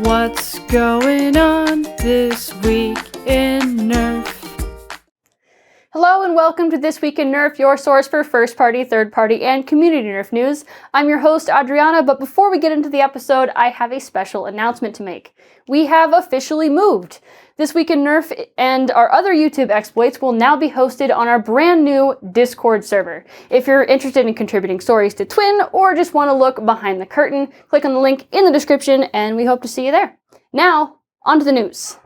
What's going on this week in Nerf? Hello and welcome to This Week in Nerf, your source for first-party, third-party, and community Nerf news. I'm your host, Adriana, but before we get into the episode, I have a special announcement to make. We have officially moved. This Week in Nerf and our other YouTube exploits will now be hosted on our brand new Discord server. If you're interested in contributing stories to Twin or just want to look behind the curtain, click on the link in the description and we hope to see you there. Now, on to the news.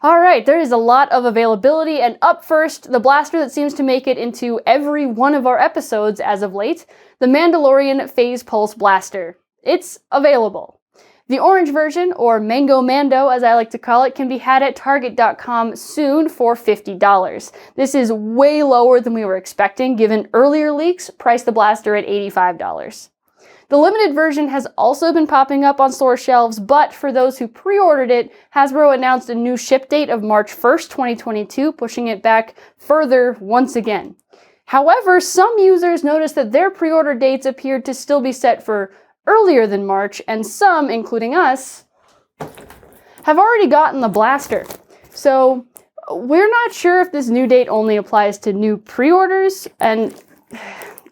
Alright, there is a lot of availability, and up first, the blaster that seems to make it into every one of our episodes as of late, the Mandalorian Phase Pulse Blaster. It's available. The orange version, or Mango Mando as I like to call it, can be had at Target.com soon for $50. This is way lower than we were expecting, given earlier leaks priced the blaster at $85. The limited version has also been popping up on store shelves, but for those who pre-ordered it, Hasbro announced a new ship date of March 1st, 2022, pushing it back further once again. However, some users noticed that their pre-order dates appeared to still be set for earlier than March, and some, including us, have already gotten the blaster. So we're not sure if this new date only applies to new pre-orders, and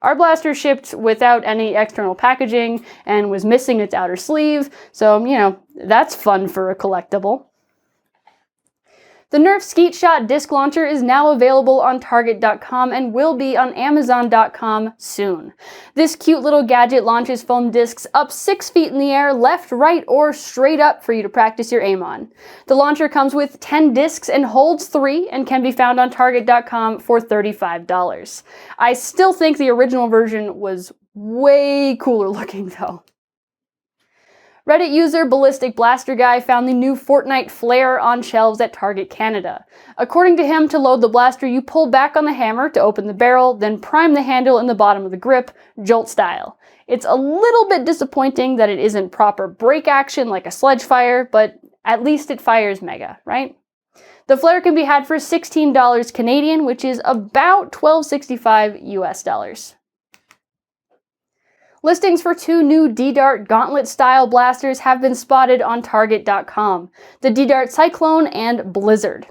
our blaster shipped without any external packaging and was missing its outer sleeve, so, that's fun for a collectible. The Nerf Skeet Shot disc launcher is now available on Target.com and will be on Amazon.com soon. This cute little gadget launches foam discs up 6 feet in the air, left, right, or straight up for you to practice your aim on. The launcher comes with 10 discs and holds 3 and can be found on Target.com for $35. I still think the original version was way cooler looking though. Reddit user Ballistic Blaster Guy found the new Fortnite Flare on shelves at Target Canada. According to him, to load the blaster, you pull back on the hammer to open the barrel, then prime the handle in the bottom of the grip, jolt style. It's a little bit disappointing that it isn't proper break action like a sledge fire, but at least it fires mega, right? The Flare can be had for $16 Canadian, which is about $12.65 US dollars. Listings for 2 new D-Dart Gauntlet-style blasters have been spotted on Target.com, the D-Dart Cyclone and Blizzard.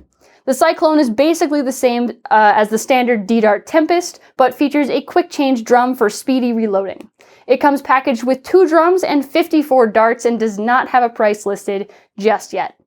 The Cyclone is basically the same as the standard D-Dart Tempest, but features a quick-change drum for speedy reloading. It comes packaged with 2 drums and 54 darts and does not have a price listed just yet.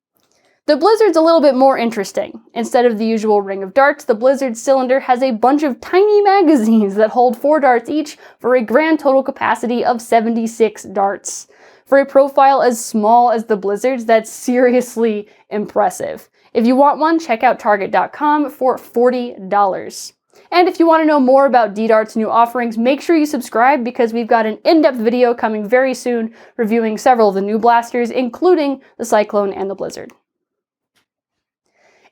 The Blizzard's a little bit more interesting. Instead of the usual ring of darts, the Blizzard cylinder has a bunch of tiny magazines that hold 4 darts each for a grand total capacity of 76 darts. For a profile as small as the Blizzard's, that's seriously impressive. If you want one, check out Target.com for $40. And if you want to know more about D-Dart's new offerings, make sure you subscribe because we've got an in-depth video coming very soon reviewing several of the new blasters, including the Cyclone and the Blizzard.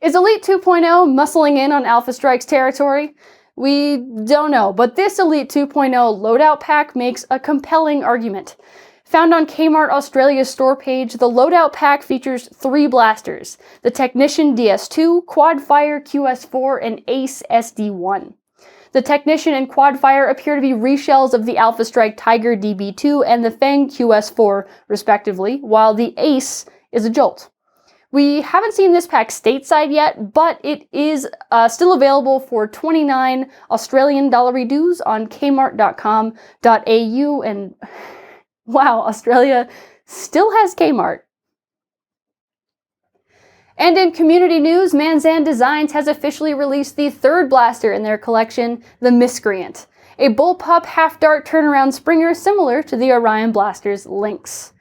Is Elite 2.0 muscling in on Alpha Strike's territory? We don't know, but this Elite 2.0 loadout pack makes a compelling argument. Found on Kmart Australia's store page, the loadout pack features 3 blasters: the Technician DS2, Qualifier Qs4, and Ace SD1. The Technician and Qualifier appear to be reshells of the Alpha Strike Tiger DB2 and the Fang Qs4, respectively, while the Ace is a Jolt. We haven't seen this pack stateside yet, but it is still available for 29 Australian dollar dues on kmart.com.au, and wow, Australia still has Kmart. And in community news, Manzan Designs has officially released the 3rd blaster in their collection, the Miscreant, a bullpup half-dart turnaround springer similar to the Orion Blaster's Lynx.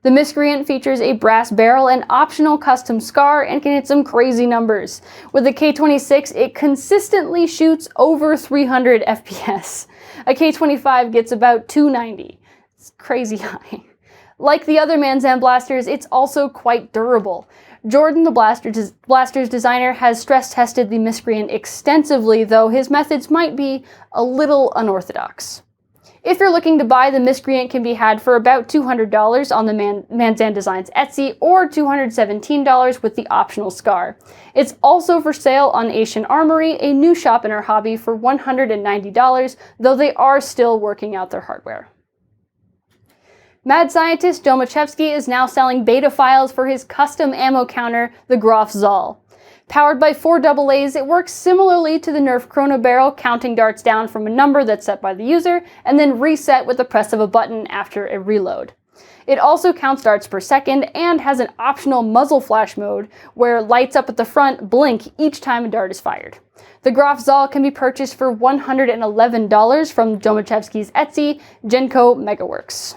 The Miscreant features a brass barrel and optional custom scar and can hit some crazy numbers. With the K26, it consistently shoots over 300 FPS. A K25 gets about 290. It's crazy high. Like the other Manzan blasters, it's also quite durable. Jordan, the blaster's designer, has stress-tested the Miscreant extensively, though his methods might be a little unorthodox. If you're looking to buy, the Miscreant can be had for about $200 on the Manzan Designs Etsy or $217 with the optional scar. It's also for sale on Asian Armory, a new shop in our hobby, for $190, though they are still working out their hardware. Mad scientist Domachevsky is now selling beta files for his custom ammo counter, the Graf Zhal. Powered by 4 AA's, it works similarly to the Nerf Chrono Barrel, counting darts down from a number that's set by the user, and then reset with the press of a button after a reload. It also counts darts per second and has an optional muzzle flash mode, where lights up at the front blink each time a dart is fired. The Graf Zhal can be purchased for $111 from Domachevsky's Etsy, Genco Megaworks.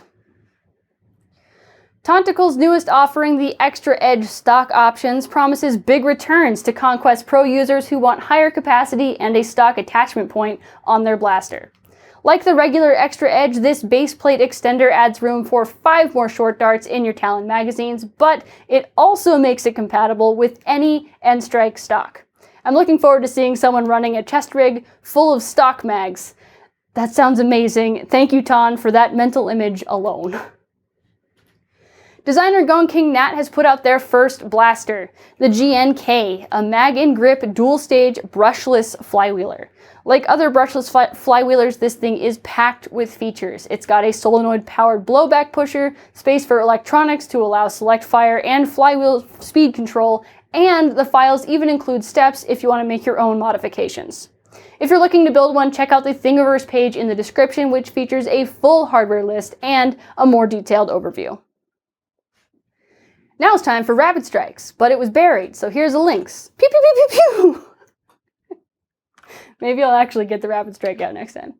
Tauntacle's newest offering, the Extra Edge stock options, promises big returns to Conquest Pro users who want higher capacity and a stock attachment point on their blaster. Like the regular Extra Edge, this base plate extender adds room for 5 more short darts in your Talon magazines, but it also makes it compatible with any N-Strike stock. I'm looking forward to seeing someone running a chest rig full of stock mags. That sounds amazing. Thank you, Ton, for that mental image alone. Designer Gong King Nat has put out their first blaster, the GNK, a mag-in-grip dual-stage brushless flywheeler. Like other brushless flywheelers, this thing is packed with features. It's got a solenoid-powered blowback pusher, space for electronics to allow select fire and flywheel speed control, and the files even include steps if you want to make your own modifications. If you're looking to build one, check out the Thingiverse page in the description, which features a full hardware list and a more detailed overview. Now it's time for rapid strikes, but it was buried, so here's the links. Pew pew pew pew pew! Maybe I'll actually get the rapid strike out next time.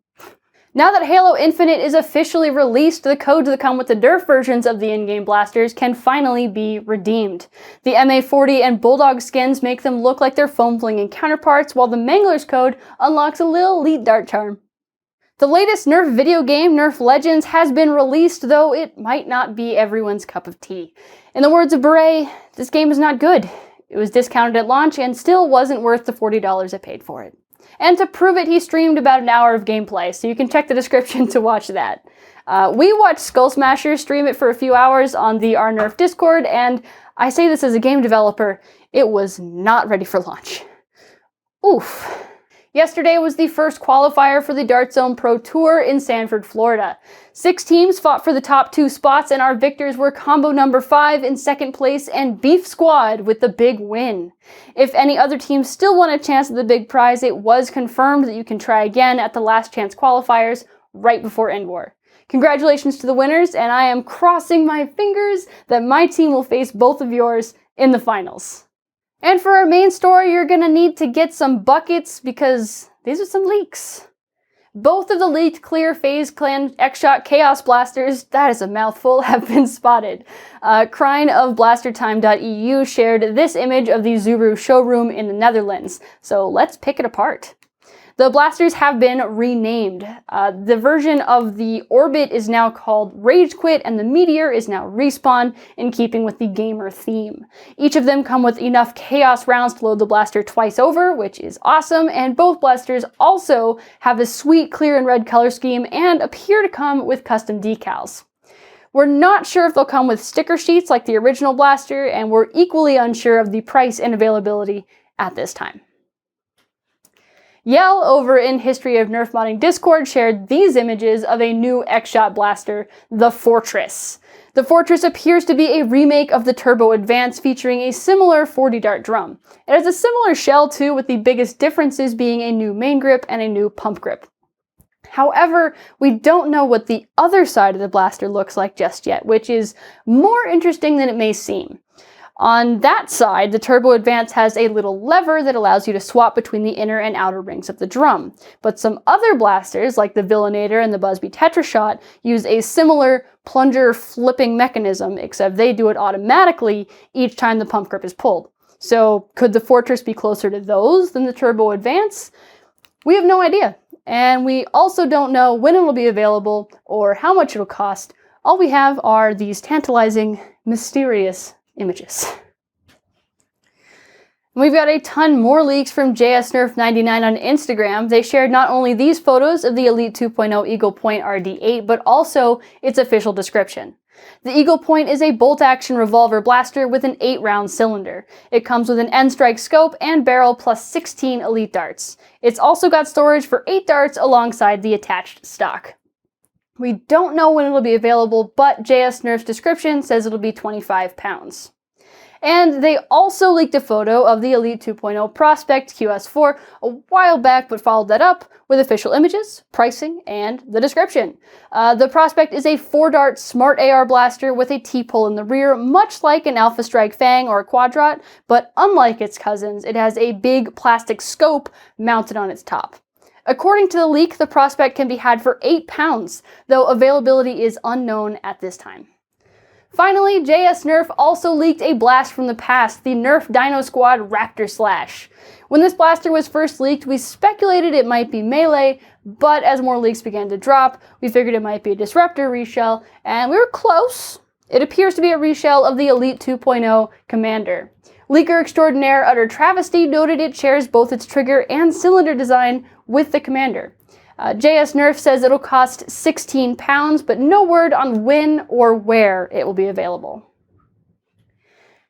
Now that Halo Infinite is officially released, the codes that come with the Nerf versions of the in-game blasters can finally be redeemed. The MA40 and Bulldog skins make them look like their foam-flinging counterparts, while the Mangler's code unlocks a little elite dart charm. The latest Nerf video game, Nerf Legends, has been released, though it might not be everyone's cup of tea. In the words of Beret, this game is not good. It was discounted at launch and still wasn't worth the $40 I paid for it. And to prove it, he streamed about an hour of gameplay, so you can check the description to watch that. We watched Skull Smasher stream it for a few hours on the Our Nerf Discord, and I say this as a game developer, it was not ready for launch. Oof. Yesterday was the first qualifier for the Dart Zone Pro Tour in Sanford, Florida. 6 teams fought for the top 2 spots, and our victors were Combo Number 5 in second place and Beef Squad with the big win. If any other teams still want a chance at the big prize, it was confirmed that you can try again at the last chance qualifiers right before End War. Congratulations to the winners, and I am crossing my fingers that my team will face both of yours in the finals. And for our main story, you're gonna need to get some buckets because these are some leaks. Both of the leaked clear Phase Clan X-Shot Chaos Blasters, that is a mouthful, have been spotted. Krine of BlasterTime.eu shared this image of the Zuru showroom in the Netherlands, so let's pick it apart. The blasters have been renamed. The version of the Orbit is now called Rage Quit, and the Meteor is now Respawn, in keeping with the gamer theme. Each of them come with enough chaos rounds to load the blaster twice over, which is awesome, and both blasters also have a sweet clear and red color scheme and appear to come with custom decals. We're not sure if they'll come with sticker sheets like the original blaster, and we're equally unsure of the price and availability at this time. Yell over in History of Nerf Modding Discord shared these images of a new X-Shot blaster, the Fortress. The Fortress appears to be a remake of the Turbo Advance, featuring a similar 40 dart drum. It has a similar shell too, with the biggest differences being a new main grip and a new pump grip. However, we don't know what the other side of the blaster looks like just yet, which is more interesting than it may seem. On that side, the Turbo Advance has a little lever that allows you to swap between the inner and outer rings of the drum. But some other blasters, like the Villainator and the Busby Tetrashot, use a similar plunger flipping mechanism, except they do it automatically each time the pump grip is pulled. So could the Fortress be closer to those than the Turbo Advance? We have no idea. And we also don't know when it will be available or how much it'll cost. All we have are these tantalizing, mysterious images. We've got a ton more leaks from JSNerf99 on Instagram. They shared not only these photos of the Elite 2.0 Eaglepoint RD8, but also its official description. The Eaglepoint is a bolt-action revolver blaster with an 8-round cylinder. It comes with an N-Strike scope and barrel plus 16 elite darts. It's also got storage for 8 darts alongside the attached stock. We don't know when it'll be available, but JS Nerf's description says it'll be 25 pounds. And they also leaked a photo of the Elite 2.0 Prospect Qs4 a while back, but followed that up with official images, pricing, and the description. The Prospect is a 4-dart smart AR blaster with a T-pole in the rear, much like an Alpha Strike Fang or a Quadrat, but unlike its cousins, it has a big plastic scope mounted on its top. According to the leak, the Prospect can be had for 8 pounds, though availability is unknown at this time. Finally, JS Nerf also leaked a blast from the past, the Nerf Dino Squad Raptor Slash. When this blaster was first leaked, we speculated it might be melee, but as more leaks began to drop, we figured it might be a Disruptor reshell, and we were close. It appears to be a reshell of the Elite 2.0 Commander. Leaker extraordinaire Utter Travesty noted it shares both its trigger and cylinder design with the Commander. JS Nerf says it'll cost 16 pounds, but no word on when or where it will be available.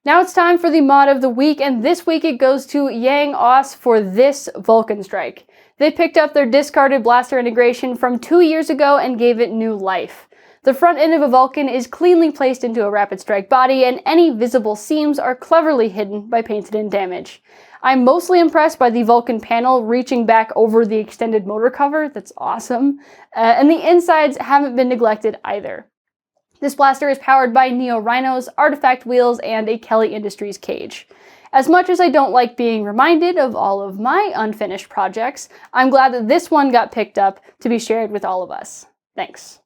Now it's time for the mod of the week, and this week it goes to Yang Os for this Vulcan Strike. They picked up their discarded blaster integration from 2 years ago and gave it new life. The front end of a Vulcan is cleanly placed into a rapid strike body, and any visible seams are cleverly hidden by painted in damage. I'm mostly impressed by the Vulcan panel reaching back over the extended motor cover. That's awesome. And the insides haven't been neglected either. This blaster is powered by Neo Rhinos, Artifact wheels, and a Kelly Industries cage. As much as I don't like being reminded of all of my unfinished projects, I'm glad that this one got picked up to be shared with all of us. Thanks.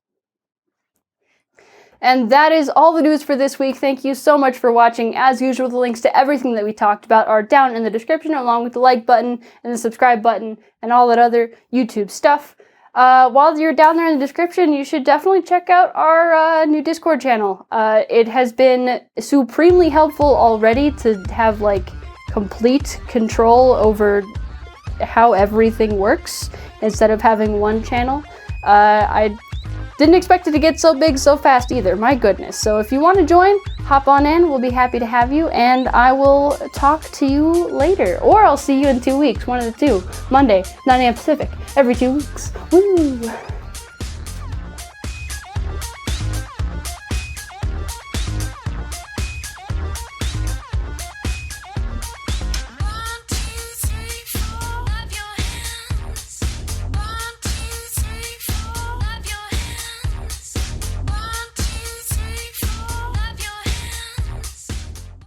And that is all the news for this week. Thank you so much for watching. As usual, the links to everything that we talked about are down in the description, along with the like button and the subscribe button and all that other YouTube stuff. While you're down there in the description, you should definitely check out our new Discord channel. It has been supremely helpful already to have like complete control over how everything works instead of having one channel. I didn't expect it to get so big so fast either, my goodness. So if you want to join, hop on in, we'll be happy to have you, and I will talk to you later. Or I'll see you in 2 weeks, one of the two, Monday, 9 a.m. Pacific, every 2 weeks. Woo!